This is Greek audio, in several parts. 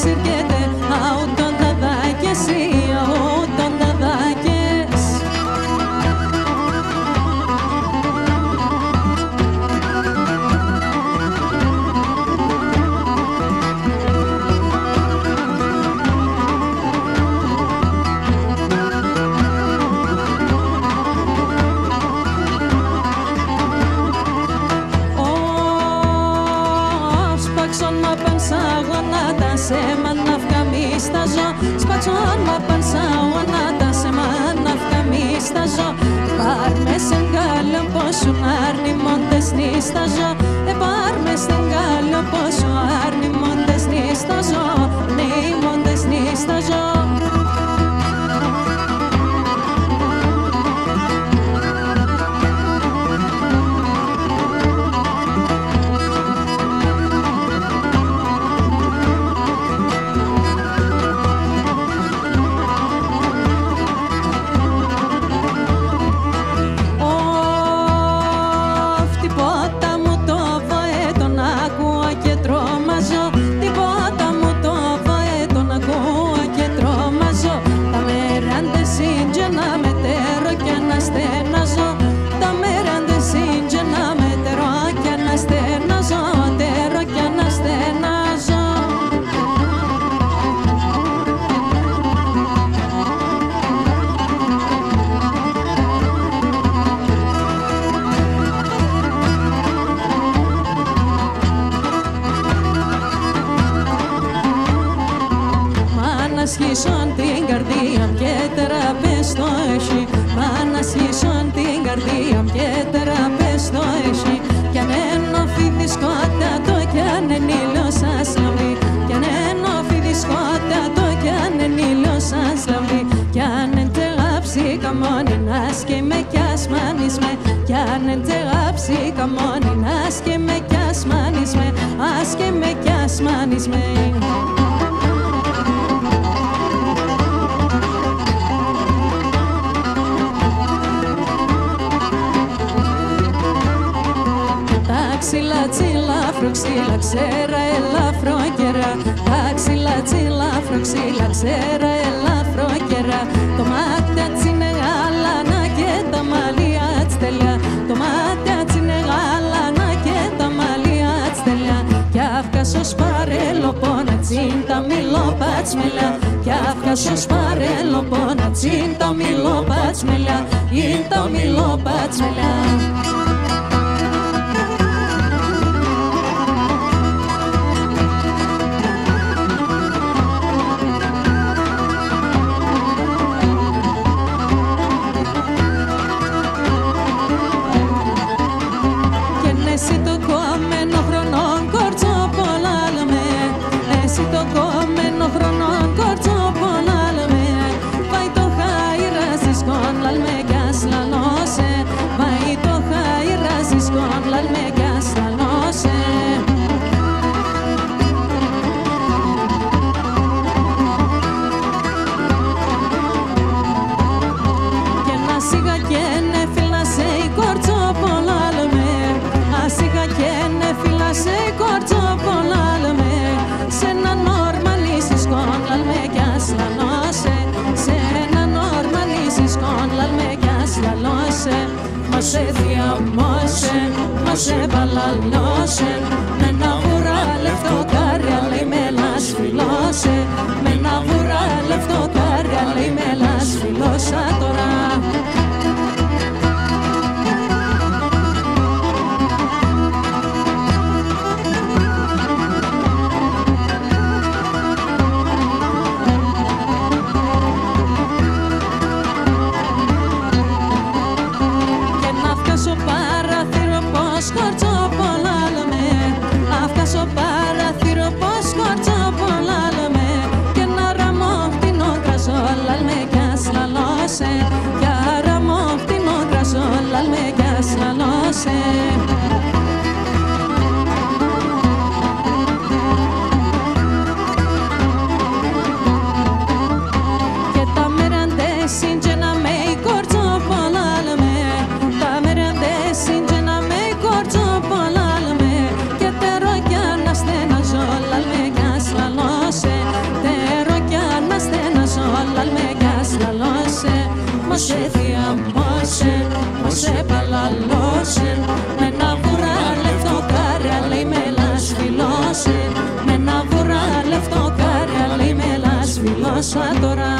sirkete, auton tadakes, auton tadakes. Se manavka mistazo, spacon ma pensavo nata se manavka mistazo. Parme sengallo posso arni montes nistazo, e parme sengallo posso arni montes nistazo, nei montes nistazo. Σχίσον την καρδία μου και τεραπές το έχει. Μα να σχίσον την καρδία μου και τεραπές το έχει. Κι αν ενώφει δυσκότατο κι αν εν ήλιος σας λαβεί. Κι αν ενώφει δυσκότατο κι αν εν ήλιος σας λαβεί. Κι αν εν τελάψει καμόνι να σκέμε κι ασμάνεις με. Κι αν εν τελάψει καμόνι να σκέμε κι ασμάνεις με. Ασκέμε κι ασμάνεις με. Ξύλα τσίλα φροξύλα ξέρα ελαφρό κερά. Τα ξύλα τσίλα φροξύλα ξέρα ελαφρό κερά. Το μάτια τσίνε γάλανα και τα μαλλιά τσtelιά. Το μάτια τσίνε γάλανα και τα μαλλιά τσtelιά. Κι αύκασος παρελοπόνα τσίν τα μιλόπατσμελιά. Κι αύκασος παρελοπόνα τσίν τα μιλόπατσμελιά. Είναι τα μιλόπατσμελιά. Εσύ το κομμένο χρονών κορτσό πολλά λέμε. Εσύ το κομμένο χρονών κορτσό πολλά λέμε. Πάει το χάιρα ζισκόν λαλme κι ας λαλώσε. Πάει το χάιρα ζισκόν λαλme κι ας λαλώσε. Και να σιγά και ναι φυλάσε η κορτσό πολλά λέμε. Σιγά και ναι φυλάσε κορτσό πολλά λέμε. Σε ένα νορμαλίσεις κόντλαλ με κι ας λαλώσε. Σε ένα νορμαλίσεις κόντλαλ με κι ας λαλώσε. Μα σε διαμώσε, μα σε παλαλώσε. Με ένα βουρά λεφτοκάρια λέει με λας φιλώσε. Με ένα βουρά λεφτοκάρια λέει με λας φιλώσα τώρα. Σκορτσό πολλά λέμε. Αύκασο παραθύρο πως σκορτσό πολλά λέμε. Και ένα ραμμό φτηνό κρασό λαλμε κι ας λαλώσε. Κι ραμμό φτηνό κρασό λαλμε κι ας λαλώσε. Και τα μεραντέ συντζένα με η κορτσό πολλά λέμε. Τα μεραντέ συντζένα με κορτσό Μόσε θεία μόσε παλαλώσε με ένα βουρά λεφτοκάρια λέει με λασφιλώσε με ένα βουρά λεφτοκάρια λέει με λασφιλώσα τώρα.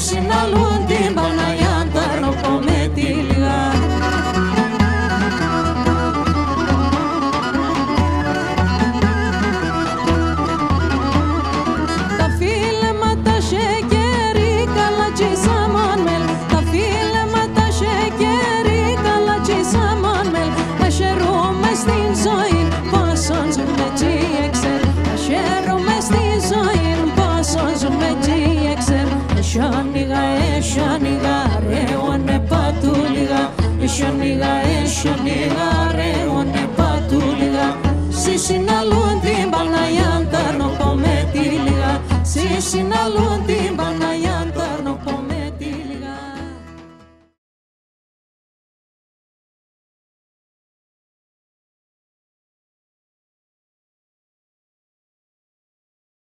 Συναλούν την Παναγιά Ταρνοπό με τη λιγά. Τα φίλεματα σεκέρι καλατσίσαμον μελ. Τα φίλεματα σεκέρι καλατσίσαμον μελ. Τα χαίρομαι στην ζωή πόσον ζούμε τσι εξέρ. Τα χαίρομαι στην ζωή πόσον ζούμε τσι εξέρ. Eshanigha re one patuliga Eshanigha re one patuliga Sisinalundi banayantar no cometiga Sisinalundi banayantar